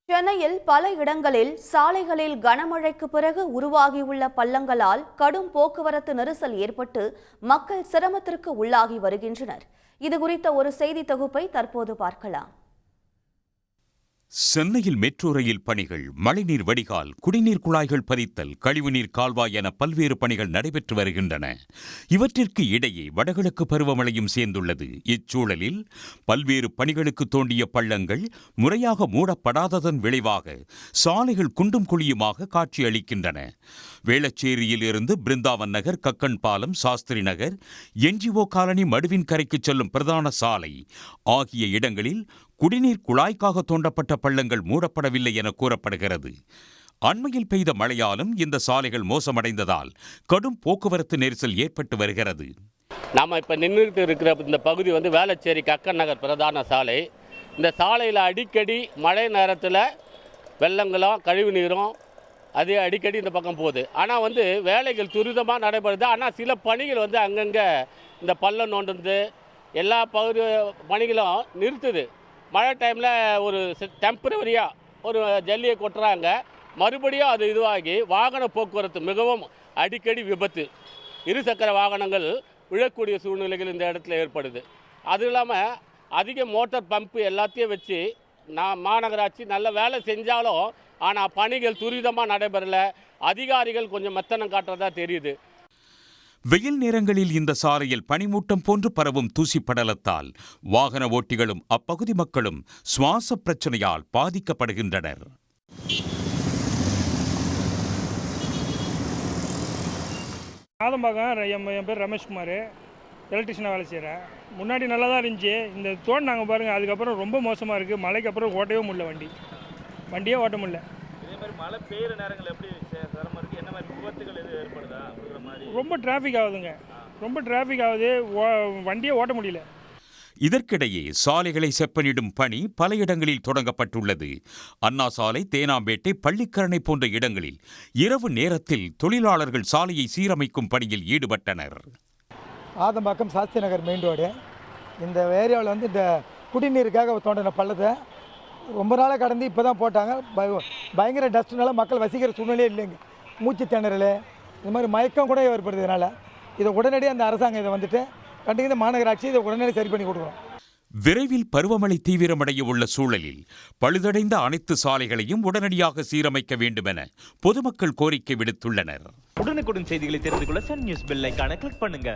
சென்னையில் பல இடங்களில் சாலைகளில் கனமழைக்கு பிறகு உருவாகியுள்ள பள்ளங்களால் கடும் போக்குவரத்து நெரிசல் ஏற்பட்டு மக்கள் சிரமத்திற்கு உள்ளாகி வருகின்றனர். இதுகுறித்த ஒரு செய்தி தொகுப்பை தற்போது பார்க்கலாம். சென்னையில் மெட்ரோ ரயில் பணிகள், மழைநீர் வடிகால், குடிநீர் குழாய்கள் பதித்தல், கழிவுநீர் கால்வாய் என பல்வேறு பணிகள் நடைபெற்று வருகின்றன. இவற்றிற்கு இடையே வடகிழக்கு பருவமழையும் சேர்ந்துள்ளது. இச்சூழலில் பல்வேறு பணிகளுக்கு தோண்டிய பள்ளங்கள் முறையாக மூடப்படாததன் விளைவாக சாலைகள் குண்டும் குழியுமாக காட்சியளிக்கின்றன. வேளச்சேரியில் இருந்து பிருந்தாவன் நகர், கக்கன் பாலம், சாஸ்திரி நகர், என்ஜிஓ காலனி, மடுவின் கரைக்கு செல்லும் பிரதான சாலை ஆகிய இடங்களில் குடிநீர் குழாய்க்காக தோண்டப்பட்ட பள்ளங்கள் மூடப்படவில்லை என கூறப்படுகிறது. அண்மையில் பெய்த மழையாலும் இந்த சாலைகள் மோசமடைந்ததால் கடும் போக்குவரத்து நெரிசல் ஏற்பட்டு வருகிறது. நாம் இப்போ நின்றுட்டு இருக்கிற இந்த பகுதி வேளச்சேரி கக்கன் நகர் பிரதான சாலை. இந்த சாலையில் அடிக்கடி மழை நேரத்தில் வெள்ளங்களும் கழிவு நீரும் அது அடிக்கடி இந்த பக்கம் போகுது. ஆனால் வேலைகள் துரிதமாக நடைபெறுது. ஆனால் சில பணிகள் அங்கங்கே இந்த பள்ளம் நோண்டுறது எல்லா பணிகளும் நிறுத்துது. மழை டைமில் ஒரு டெம்பரவரியாக ஒரு ஜல்லியை கொட்டுறாங்க, மறுபடியும் அது இதுவாகி வாகன போக்குவரத்து மிகவும் அடிக்கடி விபத்து, இருசக்கர வாகனங்கள் விழக்கூடிய சூழ்நிலைகள் இந்த இடத்துல ஏற்படுது. அதுவும் இல்லாமல் அதிக மோட்டார் பம்பு எல்லாத்தையும் வச்சு மாநகராட்சி நல்ல வேலை செஞ்சாலும் ஆனால் பணிகள் துரிதமாக நடைபெறலை. அதிகாரிகள் கொஞ்சம் மெத்தனம் காட்டுறதா தெரியுது. வெயில் நேரங்களில் இந்த சாலையில் பனிமூட்டம் போன்று பரவும் தூசி படலத்தால் வாகன ஓட்டிகளும் அப்பகுதி மக்களும் சுவாச பிரச்சனையால் பாதிக்கப்படுகின்றனர். என் பேர் ரமேஷ்குமார், எலக்ட்ரிஷியனாக வேலை செய்கிறேன். முன்னாடி நல்லா தான் இருந்துச்சு. இந்த தோண்டு நாங்கள் பாருங்கள், அதுக்கப்புறம் ரொம்ப மோசமாக இருக்குது. மழைக்கு அப்புறம் ஓட்டவே முடியல, வண்டியே ஓட்ட முடியல. இதே மாதிரி மழை பெய்கிற நேரங்கள் எப்படி சிரமம் இருக்குது? என்ன மாதிரி விபத்துகள் எதுவும் ஏற்படுதா? ரொம்ப டிராஃபிக் ஆகுதுங்க, ரொம்ப டிராஃபிக் ஆகுது, வண்டியே ஓட்ட முடியல. இதற்கிடையே சாலைகளை செப்பனிடும் பணி பல இடங்களில் தொடங்கப்பட்டுள்ளது. அண்ணா சாலை, தேனாம்பேட்டை, பள்ளிக்கரணை போன்ற இடங்களில் இரவு நேரத்தில் தொழிலாளர்கள் சாலையை சீரமைக்கும் பணியில் ஈடுபட்டனர். ஆதம்பாக்கம், சாஸ்திரி நகர் மெயின் ரோடு, இந்த ஏரியாவில் இந்த குடிநீருக்காக தோண்டின பள்ளத்தை ரொம்ப நாளாக கடந்து இப்போ தான் போட்டாங்க. பயங்கர டஸ்ட்னால மக்கள் வசிக்கிற சூழ்நிலையே இல்லைங்க. மூச்சு திணறல், இந்த மாதிரி மயக்கம் கூட ஏற்படுறதுனால இதை உடனடியாக அந்த அரசாங்கம் இதை கண்டிப்பாக மாநகராட்சி இதை உடனடியாக சரி பண்ணி கொடுக்கணும். விரைவில் பருவமழை தீவிரமடைய உள்ள சூழலில் பழுதடைந்த அனைத்து சாலைகளையும் உடனடியாக சீரமைக்க வேண்டும் என பொதுமக்கள் கோரிக்கை விடுத்துள்ளனர். உடனுக்குடன் செய்திகளை தெரிந்து கொள்ள சன் நியூஸ் பெல் ஐகானை கிளிக் பண்ணுங்க.